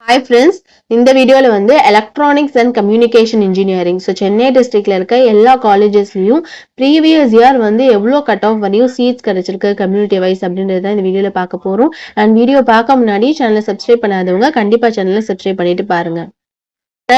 Hi friends, இந்த வீடியோல வந்து electronics and communication engineering Chennai டிஸ்ட்ரிக்ட்ல இருக்க எல்லா காலேஜஸ்லயும் ப்ரீவியஸ் இயர் வந்து எவ்வளோ கட் ஆஃப் வரையும் சீட்ஸ் கிடைச்சிருக்கு கம்யூனிட்டி வைஸ் அப்படின்றத இந்த வீடியோல பார்க்க போறோம். அண்ட் வீடியோ பார்க்க முன்னாடி சேனலை சப்ஸ்கிரைப் பண்ணாதவங்க கண்டிப்பா சேனலை சப்ஸ்கிரைப் பண்ணிட்டு பாருங்க.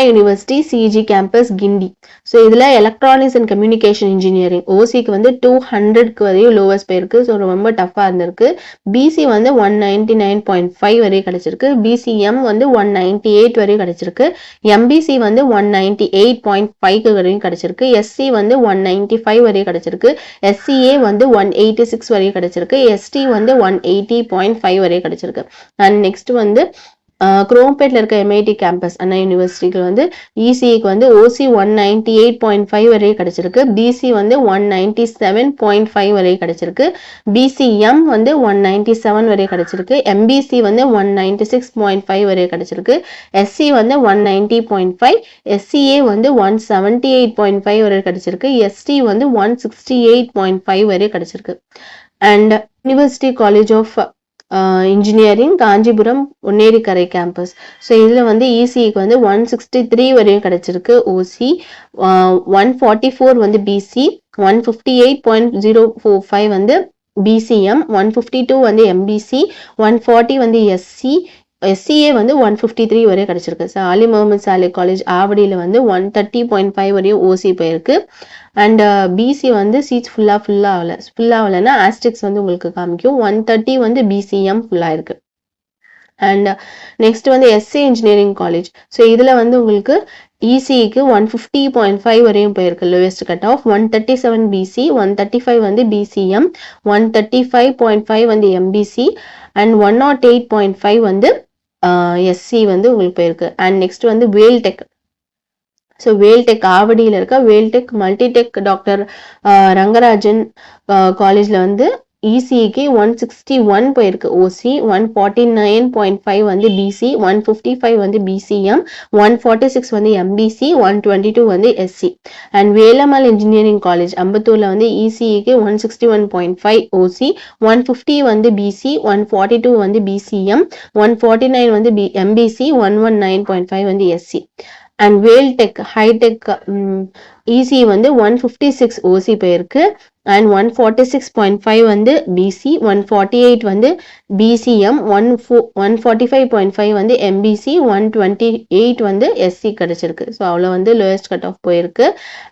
யூனிவர்சிட்டி சிஜி கேம்பஸ் கிண்டி. ஸோ இதில் எலக்ட்ரானிக்ஸ் அண்ட் கம்யூனிகேஷன் இன்ஜினியரிங் ஓசிக்கு வந்து 200க்கு வரையும் லோவஸ்ட் போயிருக்கு. ஸோ ரொம்ப டஃப்பாக இருந்திருக்கு. பிசி வந்து 199.5 வரையும் கிடைச்சிருக்கு. பிசிஎம் வந்து 198 வரையும் கிடைச்சிருக்கு. எம்பிசி வந்து 198.5 வரையும் கிடைச்சிருக்கு. எஸ்சி வந்து 195 வரையும் கிடைச்சிருக்கு. எஸ்சிஏ வந்து 186 வரையும் கிடைச்சிருக்கு. எஸ்டி வந்து 180.5 வரையும் கிடைச்சிருக்கு. அண்ட் நெக்ஸ்ட் வந்து குரோம்பேட்ல இருக்க எம்ஐடி கேம்பஸ் அண்ணா யூனிவர்சிட்டிக்கு வந்து இசிக்கு வந்து ஓசி 198.5 வரையும் கிடைச்சிருக்கு. பிசி வந்து 197.5 வரையும் கிடைச்சிருக்கு. பிசிஎம் வந்து 197 வரையும் கிடைச்சிருக்கு. எம்பிசி வந்து 196.5 வரையும் கிடைச்சிருக்கு. எஸ்சி வந்து 190.5, எஸ்சிஏ வந்து 178.5 வரையும் கிடைச்சிருக்கு. எஸ்டி வந்து 168.5 வரையும் கிடைச்சிருக்கு. And university college of engineering Kanchipuram Ponnerikkarai campus. So இதில் வந்து இசிக்கு வந்து 163 வரையும் கிடைச்சிருக்கு ஓசி, 144 வந்து பிசி, 158.045 வந்து பிசிஎம், 152 வந்து எம்பிசி, 140 வந்து எஸ்சி, எஸ்சிஏ வந்து 153 வரையும் கிடைச்சிருக்கு. ஸோ அலி முகமது சாலே காலேஜ் ஆவடியில் வந்து 130.5 வரையும் ஓசி போயிருக்கு. அண்ட் பிசி வந்து சீட்ஸ் ஃபுல்லாகலைன்னா ஆஸ்டிக்ஸ் வந்து உங்களுக்கு காமிக்கும். 130 வந்து பிசிஎம் ஃபுல்லாக இருக்கு. அண்ட் நெக்ஸ்ட் வந்து எஸ்சி இன்ஜினியரிங் காலேஜ். ஸோ இதில் வந்து உங்களுக்கு இசிக்கு 150.5 வரையும் போயிருக்கு லோவஸ்ட் கட் ஆஃப். 137 பிசி, 135 வந்து பிசிஎம், 135.5 வந்து எம்பிசி அண்ட் 108.5 வந்து எஸ்சி வந்து உங்களுக்கு போயிருக்கு. அண்ட் நெக்ஸ்ட் வந்து வேல்டெக். ஸோ வேல்டெக் ஆவடியில் இருக்க வேல்டெக் மல்டிடெக் டாக்டர் ரங்கராஜன் காலேஜில் வந்து இசிக்கு 161 போயிருக்கு ஓசி, 149.5 வந்து பிசி, 155 வந்து பிசிஎம், 146 வந்து எம்பிசி, 122 வந்து SC. And Velammal engineering college அம்பத்தூர்ல வந்து இசிக்கு 161.5 ஓசி, 150 வந்து பிசி, 142 வந்து பிசிஎம், 149 வந்து எம்பிசி, 119.5 வந்து SC. And Veltech hightech EC வந்து 156 ஓசி போயிருக்கு. அண்ட் 146.5 வந்து பிசி, 148 வந்து பிசிஎம், 145.5 வந்து எம்பிசி, 128 வந்து எஸ்சி கிடைச்சிருக்கு. ஸோ அவ்வளோ வந்து லோயஸ்ட் கட் ஆஃப் போயிருக்கு.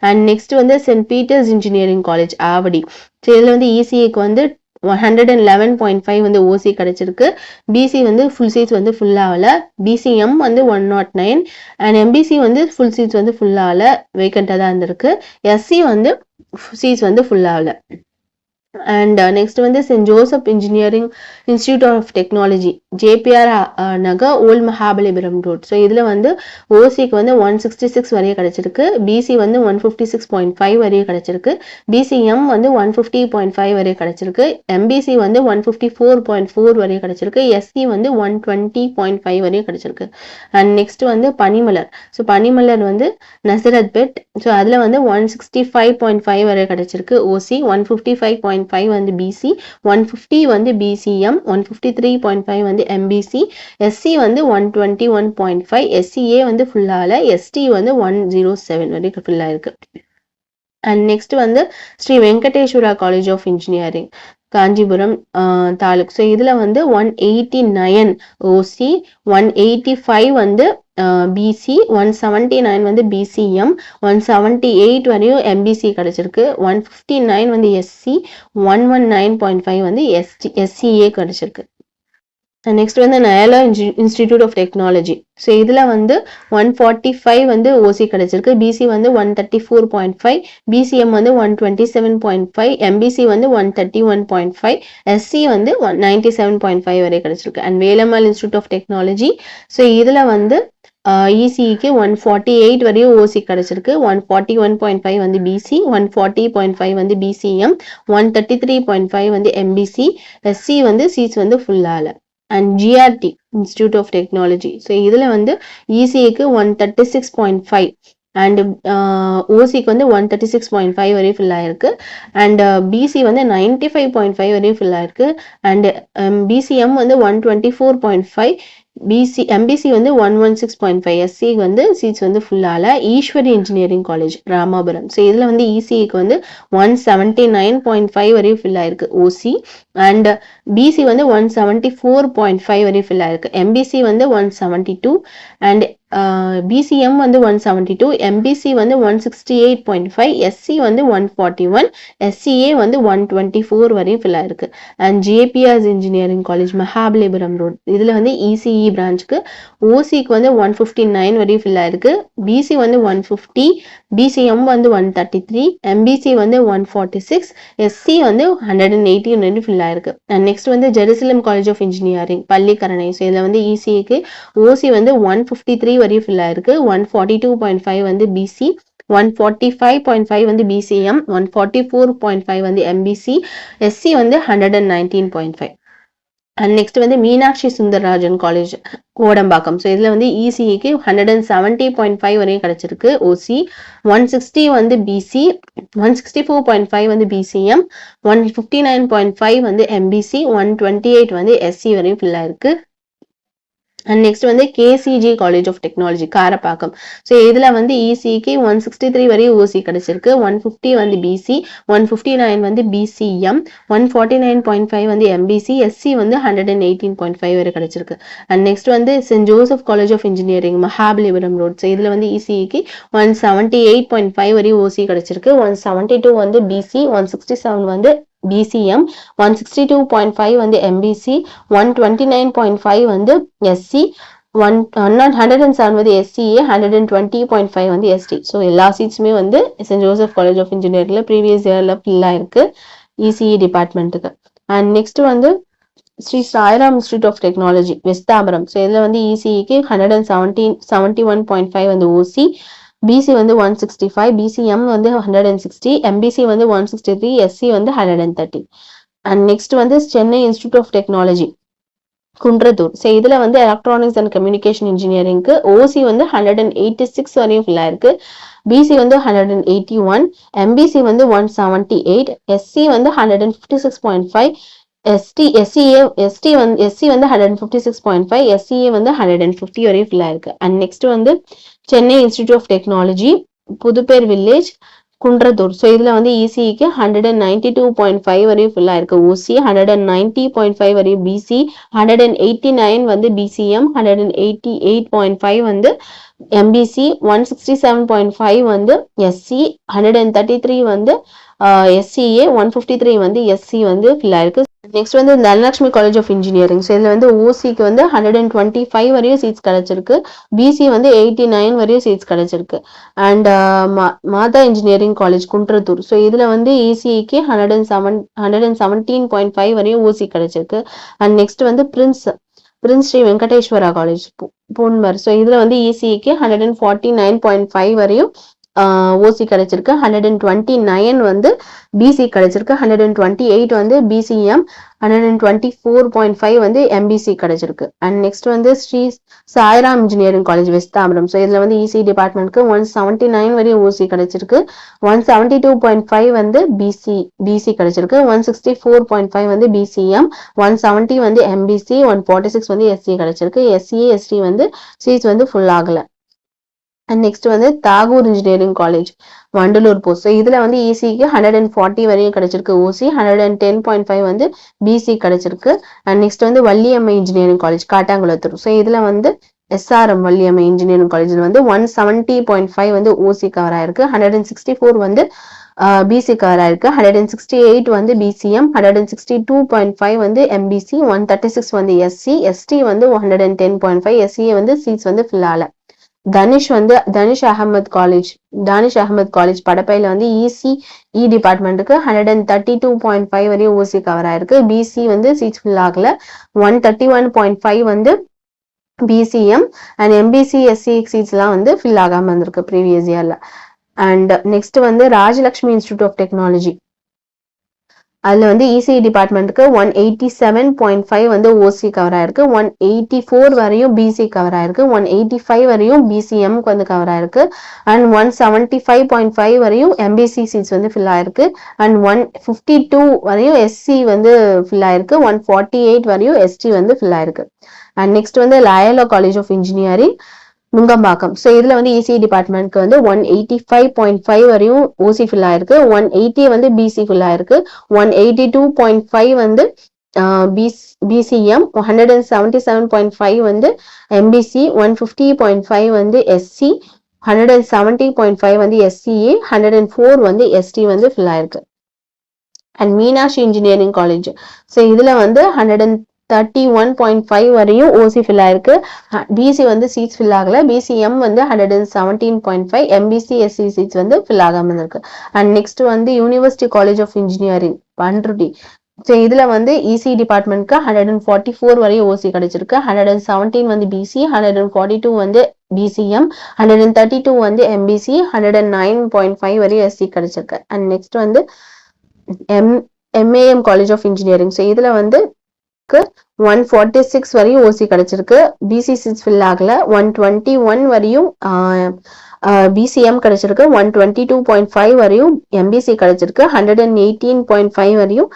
அண்ட் நெக்ஸ்ட் வந்து saint Peter's engineering college Avadi. So இதில் வந்து இசிக்கு வந்து 111.5 வந்து ஓசி கிடைச்சிருக்கு. பிசி வந்து ஃபுல் சீட்ஸ் வந்து ஃபுல்லாகல. பிசிஎம் வந்து 109 அண்ட் எம்பிசி வந்து ஃபுல் சீட்ஸ் வந்து ஃபுல்லாகல, வேக்கண்டாக தான் இருந்திருக்கு. எஸ்சி வந்து சீட்ஸ் வந்து ஃபுல்லாகல. அண்ட் நெக்ஸ்ட் வந்து send Joseph engineering institute of technology JPR Nagar old Mahabalipuram road. So இதில் வந்து ஓசிக்கு வந்து 166 வரையும் கிடைச்சிருக்கு. பிசி வந்து 156.5 வரையும் கிடைச்சிருக்கு. பிசிஎம் வந்து 150.5 வரையும் கிடைச்சிருக்கு. எம்பிசி வந்து 154.4 வரையும் கிடைச்சிருக்கு. எஸ்சி வந்து 120.5 வரையும் கிடைச்சிருக்கு. அண்ட் நெக்ஸ்ட் வந்து பனிமலர். ஸோ பனிமலர் வந்து நசரத் பெட். ஸோ அதில் வந்து 165.5 வரை கிடைச்சிருக்கு ஓசி, 155.5 வந்து பிசி, 150 வந்து பிசிஎம், 153.5 வந்து எம்பிசி, எஸ்சி வந்து 121.5, எஸ்சிஏ வந்து ஃபுல்லால, எஸ்டி வந்து 107 வரைக்கும் ஃபுல்லா இருக்கு. அண்ட் நெக்ஸ்ட் வந்து Sri Venkateswara college of engineering Kanchipuram taluk. So இதுல வந்து 189 ஓசி, 185 வந்து பிசி, 179 வந்து பிசிஎம், 178 வரையும் எம்பிசி கிடைச்சிருக்கு. 159 வந்து எஸ்சி, 119.5 வந்து எஸ்சிஏ கிடைச்சிருக்கு. நெக்ஸ்ட் வந்து நயலா இன்ஸ்டிடியூட் ஆஃப் டெக்னாலஜி. ஸோ இதில் வந்து 145 வந்து ஓசி கிடைச்சிருக்கு. பிசி வந்து 134.5, பிசிஎம் வந்து 127.5, எம்பிசி வந்து 131.5, எஸ்சி வந்து 197.5 வரை கிடைச்சிருக்கு. And Velammal institute of technology. So இதில் வந்து இசிக்கு 148 வரையும் ஓசி கிடைச்சிருக்கு. 141.5 வந்து பிசி, 140.5 வந்து பிசிஎம், 133.5 வந்து எம்பிசி, எஸ்சி வந்து சீட்ஸ் வந்து ஃபுல்லால. And GRT institute of technology. So இதில் வந்து இசிக்கு 136.5 அண்ட் ஓசிக்கு வந்து 136.5 வரையும் ஃபில் ஆயிருக்கு. அண்ட் பிசி வந்து 95.5 வரையும் ஃபில் ஆயிருக்கு. அண்ட் பிசிஎம் வந்து 124.5, எம்பிசி வந்து 116.5, எஸ்சி வந்து சீட்ஸ் வந்து ஃபுல்லால. Easwari engineering college Ramapuram. So இதுல வந்து இசிக்கு வந்து 179.5 வரையும் ஃபில் ஆயிருக்கு ஓசி. அண்ட் பிசி வந்து 174.5 வரையும் ஃபில் ஆயிருக்கு. எம்பிசி வந்து 172 அண்ட் பிசிஎம் வந்து 172, எம்பிசி வந்து 168.5, எஸ்சி வந்து 141, எஸ்சிஏ வந்து 124 வரையும் ஃபில் ஆயிருக்கு. And JPR's engineering college Mahabalipuram road, இதுல வந்து இசிஇ பிரான்ச்சுக்கு ஓசிக்கு வந்து 159 வரையும் ஃபில் ஆயிருக்கு. பிசி வந்து 150, பிசிஎம் வந்து 133, எம்பிசி வந்து 146, எஸ்சி வந்து 118 வரையும் ஃபில் ஆயிருக்கு. அண்ட் நெக்ஸ்ட் வந்து Jerusalem college of engineering Pallikaranai. So இதுல வந்து இசிக்கு ஓசி வந்து 153 வரையும் ஃபில் ஆயிருக்கு. 142.5 வந்து பிசி, 145.5 வந்து பிசிஎம், 144.5 வந்து எம்பிசி, எஸ்சி வந்து 119.5. அண்ட் நெக்ஸ்ட் வந்து மீனாட்சி சுந்தரராஜன் காலேஜ் கோடம்பாக்கம். ஸோ இதுல வந்து இசிக்கு 170.5 வரையும் கிடைச்சிருக்கு ஓசி. 160 வந்து பிசி, 164.5 வந்து பிசிஎம், 159.5 வந்து எம்பிசி, 128 வந்து எஸ்சி வரையும் ஃபில் ஆயிருக்கு. அண்ட் நெக்ஸ்ட் வந்து KCG college of technology Karapakkam. So இதுல வந்து இசிக்கு 163 வரையும் ஓசி கிடைச்சிருக்கு. 150 வந்து பிசி, 159 வந்து பிசிஎம், 149.5 வந்து எம்பிசி, எஸ்சி வந்து 118.5 வரை கிடைச்சிருக்கு. அண்ட் நெக்ஸ்ட் வந்து send Joseph college of engineering Mahabalipuram road. So இதுல வந்து இசிக்கு 178.5 வரையும் ஓசி கிடைச்சிருக்கு. 172 வந்து பிசி, 167 வந்து பிசிஎம், 162.5 வந்து எம்பிசி, 129.5 வந்து எஸ்சி, 107 வந்து எஸ்சிஏ, 120.5 வந்து எஸ்டி. ஸோ எல்லா சீட்ஸுமே வந்து சென்ட் ஜோசப் காலேஜ் ஆஃப் இன்ஜினியரிங்ல ப்ரீவியஸ் இயர்ல ஃபில் ஆயிருக்கு இசிஇ டிபார்ட்மெண்ட்டுக்கு. அண்ட் நெக்ஸ்ட் வந்து Sri Sairam institute of technology வெஸ்தாபுரம். ஸோ இதுல வந்து இசிஇக்கு 171.5 வந்து ஓசி, பிசி வந்து 165, பிசிஎம் வந்து 160, எம்பிசி வந்து 163, எஸ்சி வந்து 130. அண்ட் நெக்ஸ்ட் வந்து Chennai institute of technology Kundrathur. So இதுல வந்து எலக்ட்ரானிக்ஸ் அண்ட் கம்யூனிகேஷன் இன்ஜினியரிங்க்கு ஓசி வந்து 186 வரையும் ஃபில் ஆயிருக்கு. பிசி வந்து 181, எம்பிசி வந்து 178, எஸ்சி வந்து 156.5, எஸ்சி வந்து 156.5, எஸ்சிஏ வந்து 150 வரையும் ஃபில் ஆயிருக்கு. அண்ட் நெக்ஸ்ட் வந்து Chennai institute of technology Puduper village Kundrathur. So இதுல வந்து இசிக்கு 192.5 வரையும் ஃபில் ஆயிருக்கு ஓசி, 190.5 வரையும் பிசி, 189 வந்து பிசிஎம், 188.5 வந்து எம்பிசி, 167.5 வந்து எஸ்சி, 133 வந்து எஸ்சிஏ, 153 வந்து எஸ்சி வந்து ஃபில் ஆயிருக்கு. நெக்ஸ்ட் வந்து Dhanalakshmi college of engineering. So இதுல வந்து ஓசிக்கு வந்து 125 வரையும் சீட்ஸ் கிடைச்சிருக்கு. பிசி வந்து 89 வரையும் சீட்ஸ் கிடைச்சிருக்கு. And Mata engineering college Kundrathur. So இதுல வந்து இசிக்கு 117.5 வரையும் ஓசி கிடைச்சிருக்கு. அண்ட் நெக்ஸ்ட் வந்து prince Sri Venkateswara college Ponmar. So இதுல வந்து இசிக்கு 149.5 வரையும் ஓசி கிடைச்சிருக்கு. 129 வந்து பிசி கிடைச்சிருக்கு. 128 வந்து பிசிஎம், 124.5 வந்து எம்பிசி கிடைச்சிருக்கு. அண்ட் நெக்ஸ்ட் வந்து ஸ்ரீ சாய்ராம் இன்ஜினியரிங் காலேஜ் வெஸ்தாபுரம். ஸோ இதுல வந்து இசி டிபார்ட்மெண்ட்க்கு 179 வரையும் ஓசி கிடைச்சிருக்கு. 172.5 வந்து பிசி கிடைச்சிருக்கு. 164.5 வந்து பிசிஎம், 170 வந்து எம்பிசி, 146 வந்து எஸ்சி கிடைச்சிருக்கு. எஸ்சிஏ எஸ்டி வந்து சீட்ஸ் வந்து ஃபுல் ஆகல. அண்ட் நெக்ஸ்ட் வந்து Tagore engineering college Vandalur post. So இதுல வந்து இசிக்கு 140 வரையும் கிடைச்சிருக்கு ஓசி, 110.5 வந்து பிசி கிடைச்சிருக்கு. அண்ட் நெக்ஸ்ட் வந்து Valliammai engineering college Kattankulathur. So இதுல வந்து எஸ்ஆர்எம் வள்ளியம்மை இன்ஜினியரிங் காலேஜ்ல வந்து 170.5 வந்து ஓசி கவர் ஆயிருக்கு. 164 வந்து பிசி கவர் ஆயிருக்கு. 168 வந்து பிசிஎம், 162.5 வந்து எம்பிசி, 136 வந்து எஸ்சி, எஸ்டி வந்து 110.5, எஸ்சிஏ வந்து சீட்ஸ் வந்து ஃபில் ஆகல. தானிஷ் அகமது காலேஜ் படப்பையில வந்து இசிஇ டிபார்ட்மெண்ட்டுக்கு 132.5 வரையும் ஓசி கவர் ஆயிருக்கு. பிசி வந்து சீட்ஸ் ஃபில் ஆகல. 131.5 வந்து BCM and MBC SC seats எல்லாம் வந்து ஃபில் ஆகாம இருந்திருக்கு ப்ரீவியஸ் இயர்ல. அண்ட் நெக்ஸ்ட் வந்து ராஜலட்சுமி இன்ஸ்டியூட் ஆஃப் டெக்னாலஜி. அதுல வந்து இசிஇ டிபார்ட்மெண்ட்டுக்கு 187.5 வந்து ஓசி கவர் ஆயிருக்கு. 184 வரையும் பிசி கவர் ஆயிருக்கு. 185 வரையும் பிசிஎம்க்கு வந்து கவர் ஆயிருக்கு. அண்ட் 175.5 வரையும் எம்பிசி சீட்ஸ் வந்து ஃபில் ஆயிருக்கு. அண்ட் 152 வரையும் எஸ்சி வந்து ஃபில் ஆயிருக்கு. 148 வரையும் எஸ்டி வந்து ஃபில் ஆயிருக்கு. அண்ட் நெக்ஸ்ட் வந்து Loyola college of engineering Nungambakkam. So இதுல வந்து இசிஇ டிபார்ட்மெண்ட்க்கு வந்து 185.5 வரையும் ஓசி ஃபில் ஆயிருக்கு, 180 வந்து பிசி ஃபில் ஆயிருக்கு, 182.5 வந்து பிசிஎம், 177.5 வந்து எம்பிசி, 150.5 வந்து எஸ்சி, 170.5 வந்து எஸ்சிஏ, 104 வந்து எஸ்டி வந்து ஃபில் ஆயிருக்கு. And Meenakshi engineering college, so இதுல வந்து 131.5 வரையும் ஓசி ஃபில் ஆயிருக்கு, பிசி வந்து சீட்ஸ் ஃபில் ஆகல, பிசிஎம் வந்து 117.5, எம்பிசி எஸ்சி சீட்ஸ் வந்து ஃபில் ஆகாம இருக்கு. அண்ட் நெக்ஸ்ட் வந்து university college of engineering Panruti. So இதுல வந்து இசி டிபார்ட்மெண்ட்க்கு 144 வரையும் ஓசி கிடைச்சிருக்கு, 117 வந்து பிசி, 142 வந்து பிசிஎம், 132 வந்து எம்பிசி, 109.5 வரையும் எஸ்சி கிடைச்சிருக்கு. அண்ட் நெக்ஸ்ட் வந்து MAM college of engineering. So இதுல வந்து 146 வரையும் ஓசி கிடைச்சிருக்கு, பிசி சீட்ஸ் ஃபில் ஆகல, 121 வரையும் பிசிஎம் கிடைச்சிருக்கு, 122.5 வரையும் எம்பிசி கிடைச்சிருக்கு, 118.5 வரையும்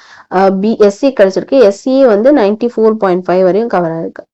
எஸ்சி கிடைச்சிருக்கு, எஸ்சி வந்து 94.5 வரையும் கவர் ஆயிருக்கு.